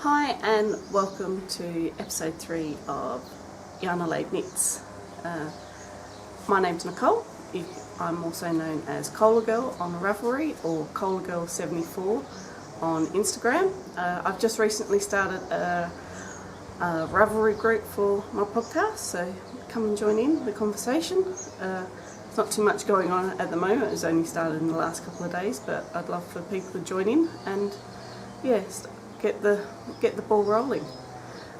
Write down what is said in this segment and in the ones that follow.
Hi and welcome to episode 3 of YarnAdelaide Ep.3. My name's Nicole. I'm also known as Cola Girl on Ravelry or Cola Girl 74 on Instagram. I've just recently started a Ravelry group for my podcast, so come and join in the conversation. There's not too much going on at the moment. It's only started in the last couple of days, but I'd love for people to join in and get the ball rolling.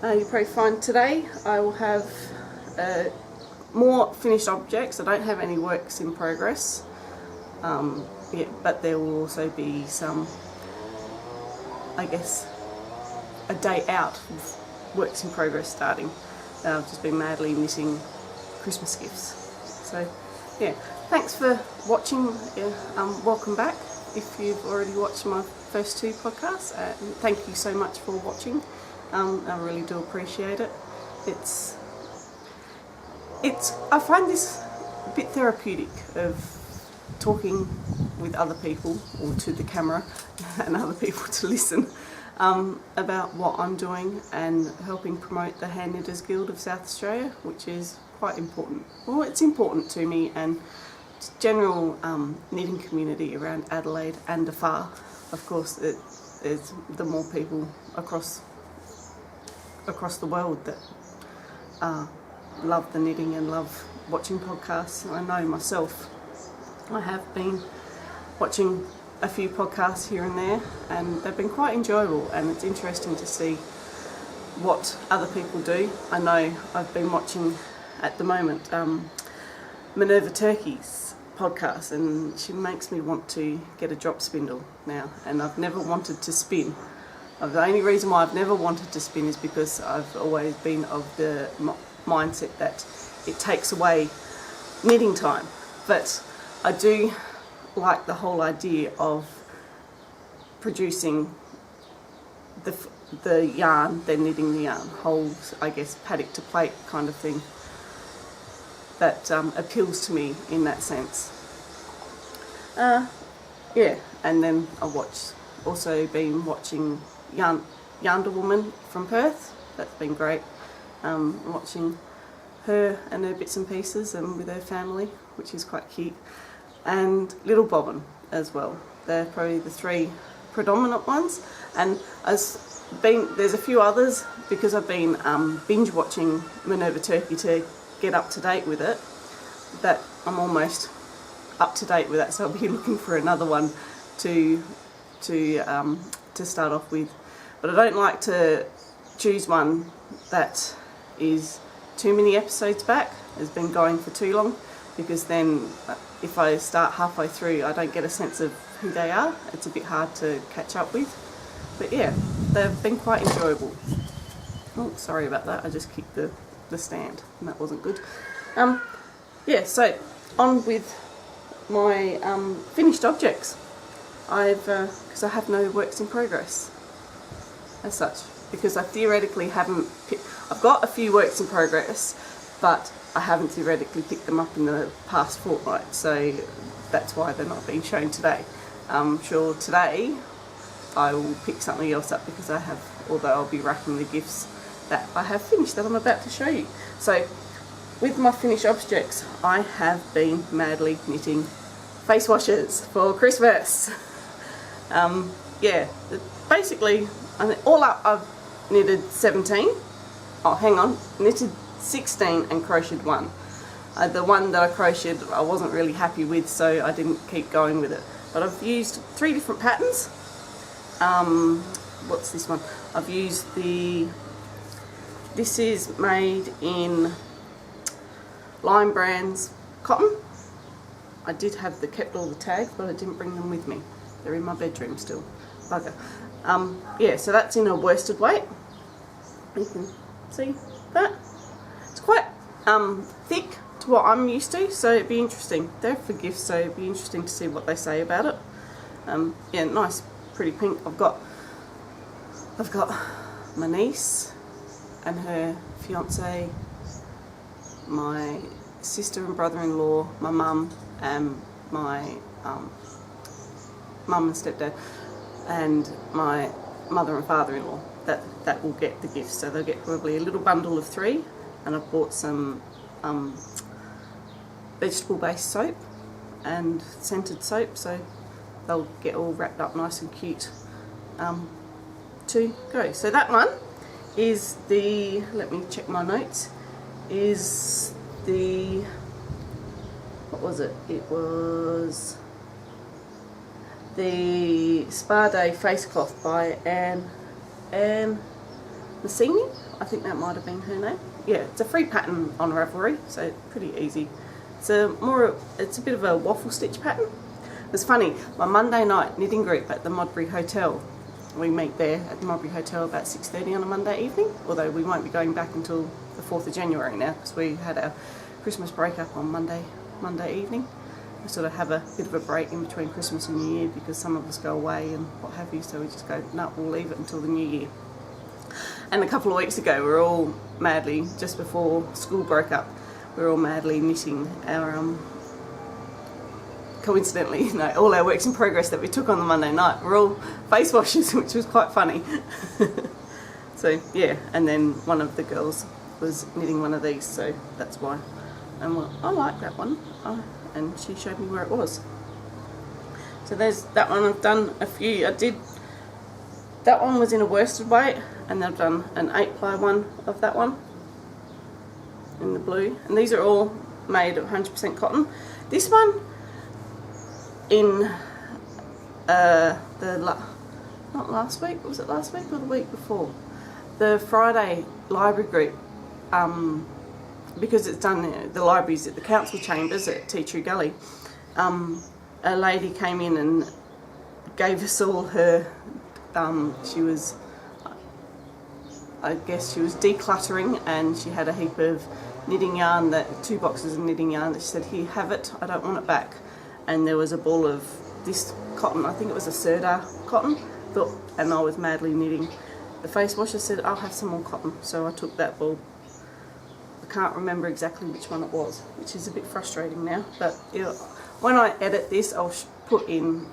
You'll probably find today I will have more finished objects. I don't have any works in progress yet, but there will also be some, I guess, a day out of works in progress starting. I've just been madly knitting Christmas gifts. So yeah, thanks for watching. Welcome back if you've already watched my first 2 podcasts, and thank you so much for watching. I really do appreciate it. I find this a bit therapeutic of talking with other people, or to the camera and other people to listen, about what I'm doing and helping promote the Hand Knitters Guild of South Australia, which is quite important. Well, it's important to me and general knitting community around Adelaide and afar. Of course, there's the more people across the world that love the knitting and love watching podcasts. I know myself, I have been watching a few podcasts here and there, and they've been quite enjoyable, and it's interesting to see what other people do. I know I've been watching at the moment Minerva Turkey's podcast, and she makes me want to get a drop spindle now, and I've never wanted to spin. The only reason why I've never wanted to spin is because I've always been of the mindset that it takes away knitting time, but I do like the whole idea of producing the yarn, then knitting the yarn, whole, I guess, paddock to plate kind of thing. That appeals to me in that sense. Yeah, and then also been watching Yonder Woman from Perth. That's been great. Watching her and her bits and pieces and with her family, which is quite cute. And Little Bobbin as well. They're probably the 3 predominant ones. And there's a few others because I've been binge watching Minerva Turkey to get up to date with it, that I'm almost up to date with that, so I'll be looking for another one to start off with. But I don't like to choose one that is too many episodes back, has been going for too long, because then if I start halfway through I don't get a sense of who they are. It's a bit hard to catch up with. But yeah, they've been quite enjoyable. Oh, sorry about that, I just kicked the stand and that wasn't good. Yeah, so on with my finished objects. Because I have no works in progress as such, because I theoretically haven't I've got a few works in progress, but I haven't theoretically picked them up in the past fortnight, so that's why they're not being shown today. I'm sure today I will pick something else up, because although I'll be racking the gifts that I have finished that I'm about to show you. So with my finished objects, I have been madly knitting face washers for Christmas. Yeah, basically all up I've knitted 17. Oh, hang on, knitted 16 and crocheted 1. The one that I crocheted I wasn't really happy with, so I didn't keep going with it. But I've used 3 different patterns. What's this one? I've used this is made in Lime Brands cotton. I kept all the tags, but I didn't bring them with me. They're in my bedroom still. Bugger. Yeah, so that's in a worsted weight. You can see that. It's quite thick to what I'm used to, so it'd be interesting. They're for gifts, so it'd be interesting to see what they say about it. Yeah, nice, pretty pink. I've got my niece and her fiance, my sister and brother-in-law, my mum, and my mum and stepdad, and my mother and father-in-law that will get the gifts. So they'll get probably a little bundle of 3, and I've bought some vegetable-based soap and scented soap, so they'll get all wrapped up nice and cute to go. So that one is the, let me check my notes, is the, what was it? It was the Spa Day face cloth by Anne Massini. I think that might have been her name. Yeah, it's a free pattern on Ravelry, so pretty easy. It's a bit of a waffle stitch pattern. It's funny, my Monday night knitting group at the Modbury Hotel, we meet there at the Modbury Hotel about 6:30 on a Monday evening, although we won't be going back until the 4th of January now, because we had our Christmas break up on Monday evening. We sort of have a bit of a break in between Christmas and New Year because some of us go away and what have you, so we just go, no, we'll leave it until the New Year. And a couple of weeks ago we were all madly, just before school broke up, we were all madly knitting our, coincidentally, all our works in progress that we took on the Monday night were all face washes, which was quite funny. So yeah, and then one of the girls was knitting one of these, so that's why. And well, I like that one, and she showed me where it was. So there's that one. I've done a few. That one was in a worsted weight, and I've done an 8-ply one of that one in the blue. And these are all made of 100% cotton. This one in not last week, was it last week or the week before? The Friday library group, because it's done, the libraries at the council chambers at Tea Tree Gully, a lady came in and gave us all her, she was, I guess she was decluttering, and she had a heap of knitting yarn, 2 boxes of knitting yarn, that she said, here, have it, I don't want it back. And there was a ball of this cotton, I think it was a Serdar cotton, and I was madly knitting. The face washer said, I'll have some more cotton, so I took that ball. I can't remember exactly which one it was, which is a bit frustrating now, but when I edit this, I'll put in,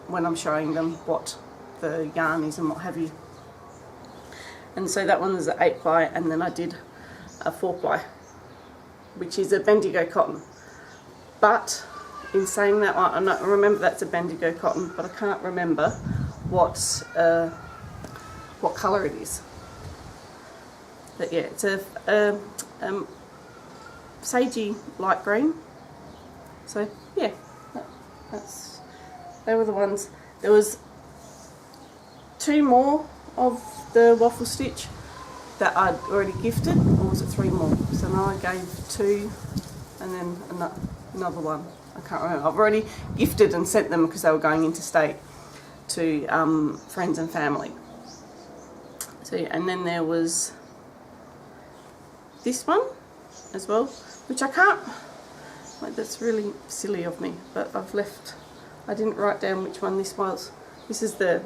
when I'm showing them, what the yarn is and what have you. And so that one is an 8-ply, and then I did a 4-ply, which is a Bendigo cotton. But in saying that, I remember that's a Bendigo cotton, but I can't remember what colour it is. But yeah, it's a sagey light green. So yeah, they were the ones. There was 2 more of the waffle stitch that I'd already gifted, or was it 3 more? So now I gave 2 and then another one. I can't remember. I've already gifted and sent them because they were going interstate to friends and family. So and then there was this one as well, which I can't, that's really silly of me, but I didn't write down which one this was. This is the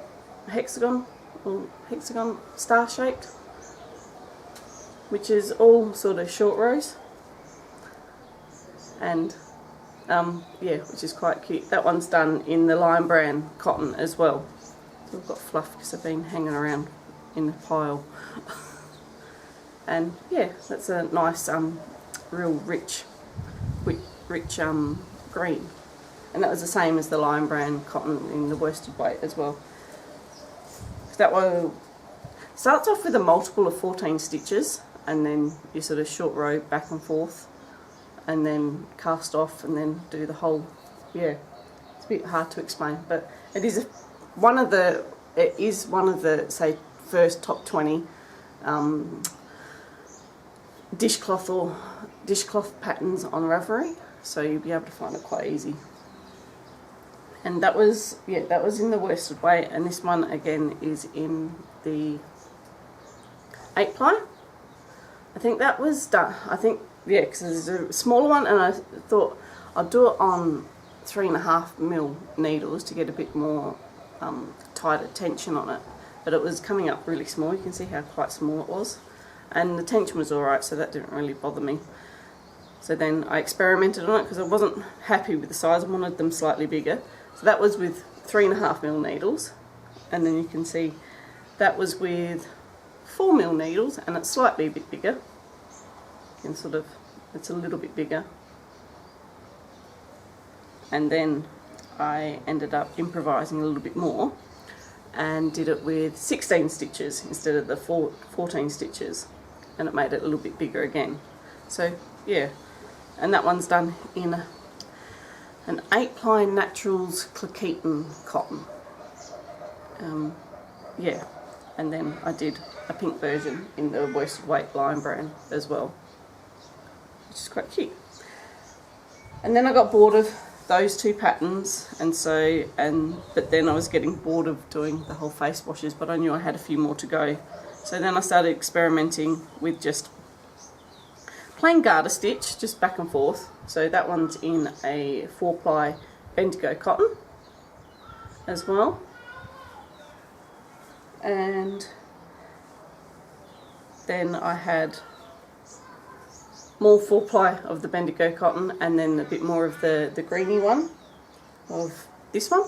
hexagon, or hexagon star shaped, which is all sort of short rows, and yeah, which is quite cute. That one's done in the lime brand cotton as well. So I've got fluff because I've been hanging around in the pile. And yeah, that's a nice real rich green, and that was the same as the lime brand cotton in the worsted weight as well. That one starts off with a multiple of 14 stitches, and then you sort of short row back and forth, and then cast off, and then do the whole. Yeah, it's a bit hard to explain, but it is one of the say first top 20 dishcloth patterns on Ravelry, so you'll be able to find it quite easy. And that was in the worsted weight, and this one again is in the 8-ply. I think that was done. I think because there's a smaller one, and I thought I'll do it on 3.5mm needles to get a bit more tighter tension on it. But it was coming up really small. You can see how quite small it was, and the tension was alright, so that didn't really bother me. So then I experimented on it because I wasn't happy with the size. I wanted them slightly bigger. So that was with 3.5mm needles, and then you can see that was with 4mm needles, and it's slightly a bit bigger. You can sort of, it's a little bit bigger. And then I ended up improvising a little bit more and did it with 16 stitches instead of the 14 stitches, and it made it a little bit bigger again. So yeah, and that one's done in an 8-ply Naturals Cliqueton cotton. Yeah, and then I did a pink version in the worsted weight Lion brand as well, which is quite cute. And then I got bored of those 2 patterns, but then I was getting bored of doing the whole face washes, but I knew I had a few more to go. So then I started experimenting with just plain garter stitch, just back and forth. So that one's in a 4-ply Bendigo cotton as well. And then I had more 4-ply of the Bendigo cotton, and then a bit more of the greeny one of this one.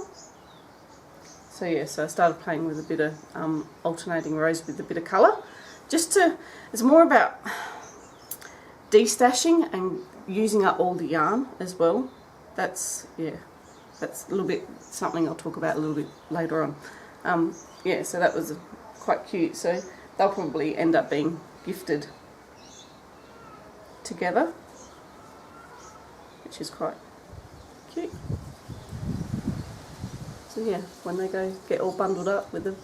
So yeah, so I started playing with a bit of alternating rows with a bit of colour. It's more about destashing and using up all the yarn as well. That's a little bit something I'll talk about a little bit later on. Yeah, so that was quite cute. So they'll probably end up being gifted together, which is quite cute. So yeah, when they go get all bundled up with a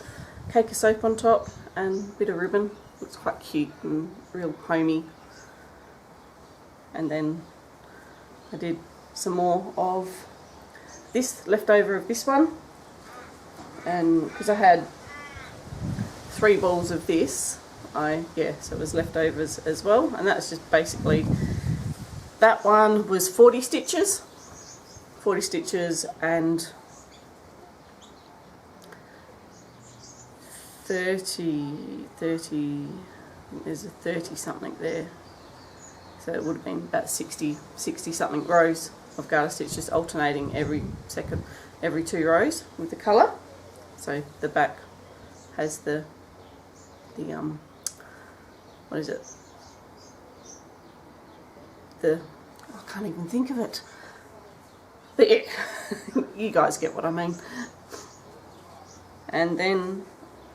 cake of soap on top and a bit of ribbon, looks quite cute and real homey. And then I did some more of this, leftover of this one, and because I had 3 balls of this, so it was leftovers as well, and that's just basically, that one was 40 stitches and 30, there's a 30 something there, so it would have been about 60 something rows of garter stitch, just alternating every 2 rows with the colour. So the back has the what is it? I can't even think of it. But yeah, you guys get what I mean. And then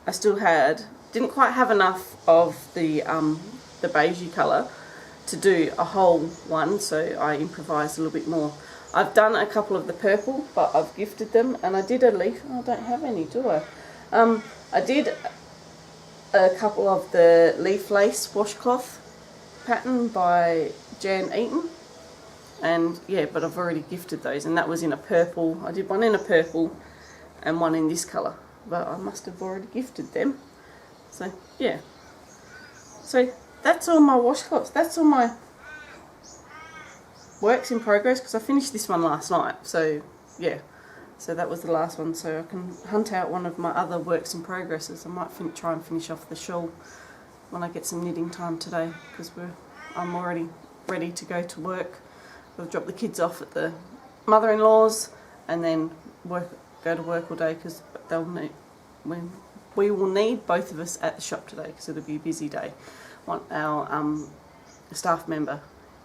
I still didn't quite have enough of the beigey colour to do a whole one, so I improvised a little bit more. I've done a couple of the purple, but I've gifted them, and I did a leaf. Oh, I don't have any, do I? I did a couple of the leaf lace washcloth pattern by Jan Eaton, and yeah, but I've already gifted those, and that was in a purple. I did one in a purple and one in this colour, but I must have already gifted them. So yeah, so that's all my washcloths. That's all my works in progress, because I finished this one last night. So yeah, so that was the last one. So I can hunt out one of my other works in progresses. I might try and finish off the shawl when I get some knitting time today, because I'm already ready to go to work. I've dropped the kids off at the mother-in-law's, and then go to work all day, because we will need both of us at the shop today, because it'll be a busy day. Our staff member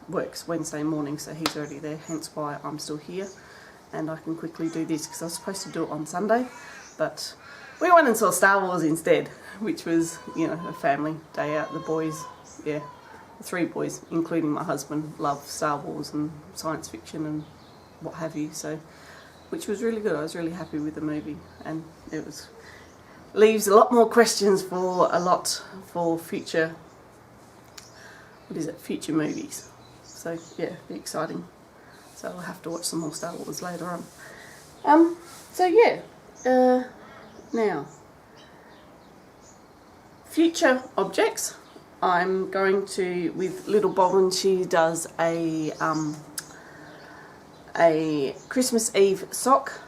works Wednesday morning, so he's already there, hence why I'm still here, and I can quickly do this, because I was supposed to do it on Sunday, but we went and saw Star Wars instead, which was, you know, a family day out. The boys, yeah, the 3 boys, including my husband, love Star Wars and science fiction and what have you, so, which was really good. I was really happy with the movie, and it leaves a lot more questions for future, future movies. So yeah, be exciting. So I'll have to watch some more Star Wars later on. So yeah, now, future objects. I'm going to, with Little Bobbin, she does a Christmas Eve sock.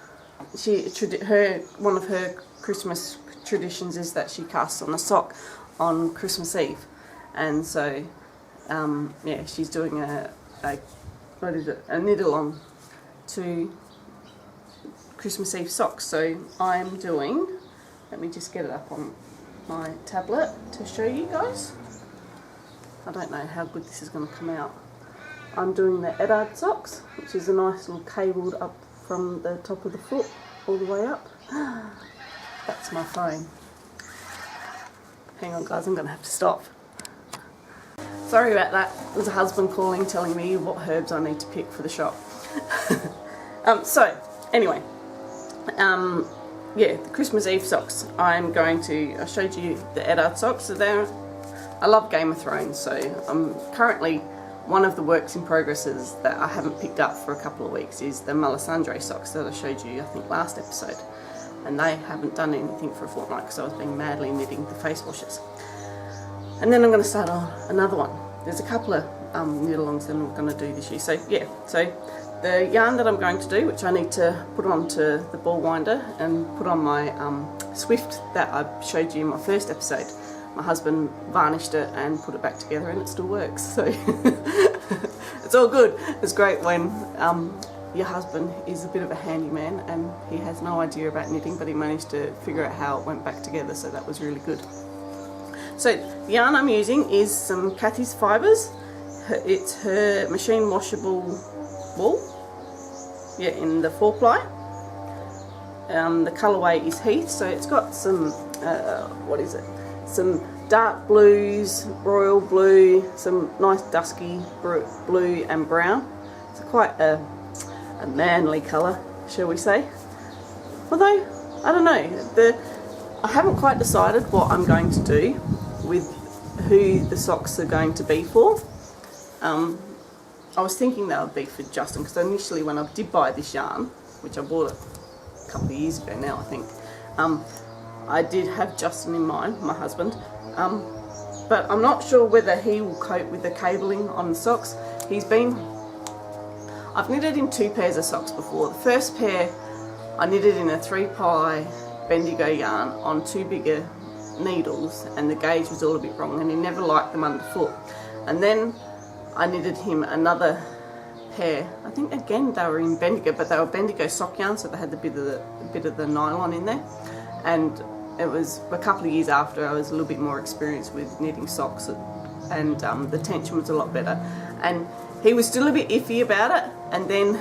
One of her Christmas traditions is that she casts on a sock on Christmas Eve, and so yeah, she's doing a knit-along to Christmas Eve socks. So I'm doing, let me just get it up on my tablet to show you guys. I don't know how good this is going to come out. I'm doing the Edard socks, which is a nice little cabled up from the top of the foot all the way up. That's my phone. Hang on guys, I'm going to have to stop. Sorry about that. There's a husband calling telling me what herbs I need to pick for the shop. So, anyway. Yeah, the Christmas Eve socks. I showed you the Edard socks. So I love Game of Thrones, so I'm currently, one of the works in progresses that I haven't picked up for a couple of weeks is the Melisandre socks that I showed you, I think, last episode. And they haven't done anything for a fortnight because I was being madly knitting the face washes. And then I'm going to start on another one. There's a couple of knit-alongs that I'm going to do this year. So yeah, so the yarn that I'm going to do, which I need to put onto the ball winder and put on my Swift that I showed you in my first episode. My husband varnished it and put it back together and it still works. So it's all good. It's great when your husband is a bit of a handyman and he has no idea about knitting, but he managed to figure out how it went back together, so that was really good. So the yarn I'm using is some Kathy's Fibres. It's her machine washable wool, yeah, in the 4-ply. The colourway is Heath, so it's got some, what is it? Some dark blues, royal blue, some nice dusky blue and brown. It's quite a manly colour, shall we say. Although, I don't know, I haven't quite decided what I'm going to do with who the socks are going to be for. I was thinking that would be for Justin, because initially when I did buy this yarn, which I bought it a couple of years ago now I think, I did have Justin in mind, my husband, but I'm not sure whether he will cope with the cabling on the socks. I've knitted in 2 pairs of socks before. The first pair I knitted in a 3-ply Bendigo yarn on 2 bigger needles, and the gauge was all a bit wrong and he never liked them underfoot. And then I knitted him another pair. I think again they were in Bendigo, but they were Bendigo sock yarn, so they had a bit of the nylon in there. And it was a couple of years after I was a little bit more experienced with knitting socks, and the tension was a lot better. And he was still a bit iffy about it, and then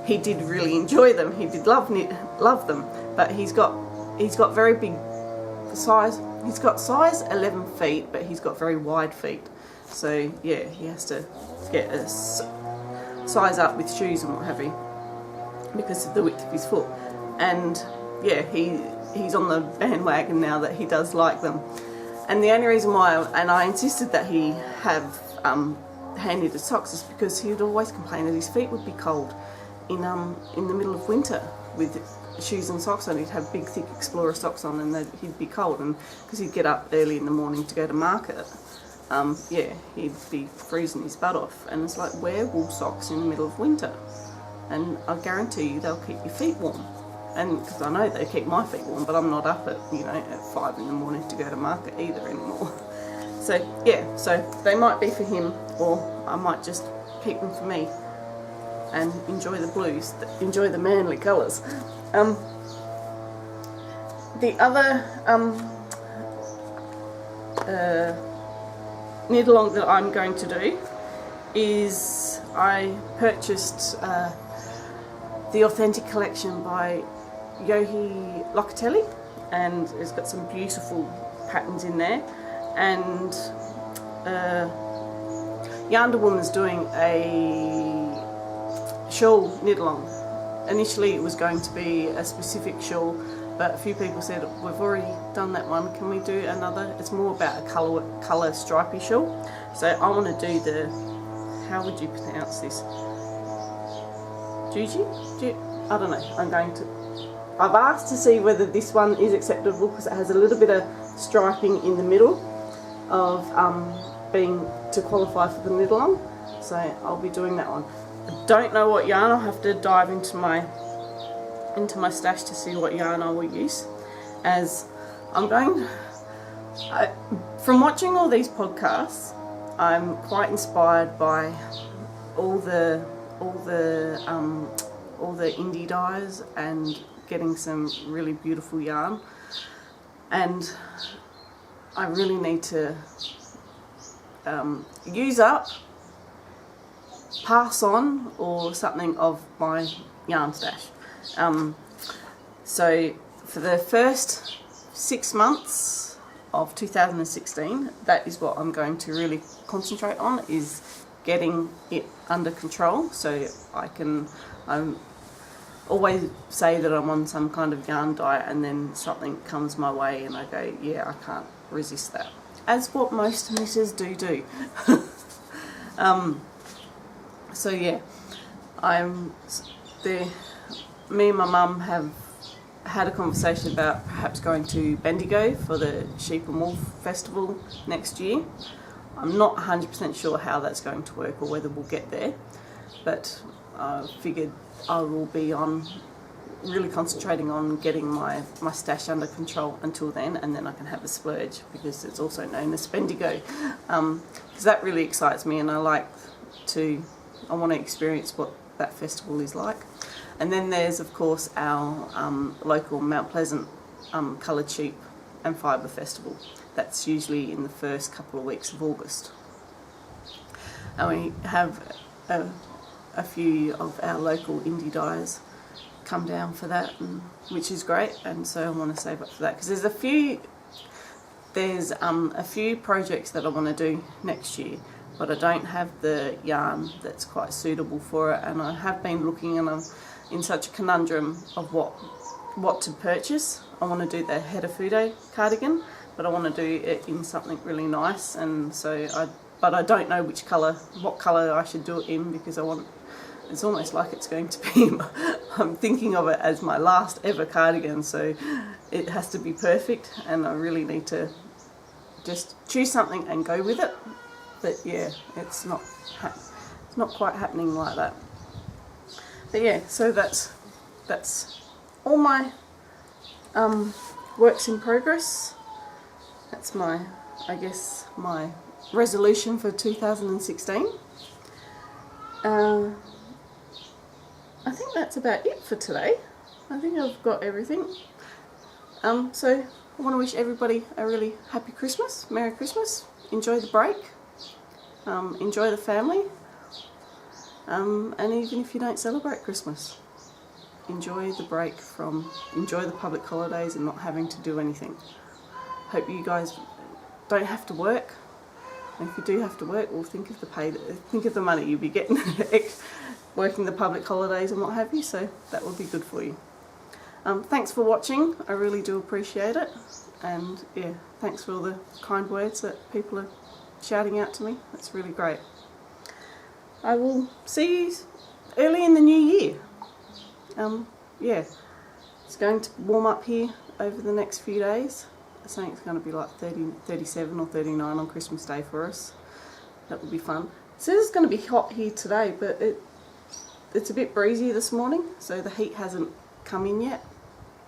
he did really enjoy them. He did love them, but he's got very big size. He's got size 11 feet, but he's got very wide feet. So yeah, he has to get a size up with shoes and what have you because of the width of his foot. And yeah, he's on the bandwagon now that he does like them. And the only reason why, and I insisted that he have hand-knitted socks, is because he would always complain that his feet would be cold in the middle of winter with shoes and socks on. He'd have big thick Explorer socks on and he'd be cold, and because he'd get up early in the morning to go to market, yeah, he'd be freezing his butt off. And it's like, wear wool socks in the middle of winter and I guarantee you they'll keep your feet warm. And because I know they keep my feet warm, but I'm not up at 5 in the morning to go to market either anymore. So yeah, so they might be for him, or I might just keep them for me and enjoy the blues, enjoy the manly colours. The other knit along that I'm going to do is I purchased the Authentic collection by Yohi Locatelli, and it's got some beautiful patterns in there. And Yarnda Woman's doing a shawl knit along. Initially it was going to be a specific shawl, but a few people said, we've already done that one, can we do another? It's more about a colour stripy shawl. So I want to do the, how would you pronounce this? Juji? I don't know. I've asked to see whether this one is acceptable because it has a little bit of striping in the middle of being to qualify for the knit along. So I'll be doing that one. I don't know what yarn. I'll have to dive into my stash to see what yarn I will use, as I'm going. From watching all these podcasts, I'm quite inspired by all the indie dyes and getting some really beautiful yarn. And I really need to use up, pass on, or something of my yarn stash. So for the first 6 months of 2016, that is what I'm going to really concentrate on, is getting it under control. So I always say that I'm on some kind of yarn diet, and then something comes my way and I go, yeah, I can't resist that. As what most knitters do. So yeah, me and my mum have had a conversation about perhaps going to Bendigo for the Sheep and Wool Festival next year. I'm not 100% sure how that's going to work or whether we'll get there, but I figured I will be really concentrating on getting my stash under control until then, and then I can have a splurge, because it's also known as Bendigo, because that really excites me, and I want to experience what that festival is like. And then there's of course our local Mount Pleasant Coloured Sheep and Fibre Festival. That's usually in the first couple of weeks of August, and we have a few of our local indie dyers come down for that, which is great. And so I want to save up for that, because there's a few projects that I want to do next year, but I don't have the yarn that's quite suitable for it, and I have been looking, and I'm in such a conundrum of what to purchase. I want to do the Hedafude cardigan, but I want to do it in something really nice, and so but I don't know what colour I should do it in, because it's almost like it's going to be, I'm thinking of it as my last ever cardigan, so it has to be perfect, and I really need to just choose something and go with it. But yeah, it's not quite happening like that. But yeah, so that's all my works in progress. That's I guess my resolution for 2016. I think that's about it for today. I think I've got everything. So I want to wish everybody a really happy Christmas, Merry Christmas. Enjoy the break. Enjoy the family. And even if you don't celebrate Christmas, enjoy the break enjoy the public holidays and not having to do anything. Hope you guys don't have to work. And if you do have to work, well, think of the money you'll be getting working the public holidays and what have you, so that will be good for you. Thanks for watching, I really do appreciate it, and yeah, thanks for all the kind words that people are shouting out to me. That's really great. I will see you early in the new year. Yeah, it's going to warm up here over the next few days. I think it's going to be like 37 or 39 on Christmas Day for us. That will be fun. It says it's going to be hot here today, but it's a bit breezy this morning, so the heat hasn't come in yet.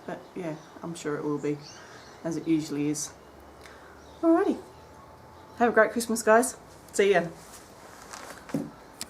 But yeah, I'm sure it will be, as it usually is. Alrighty. Have a great Christmas, guys. See ya.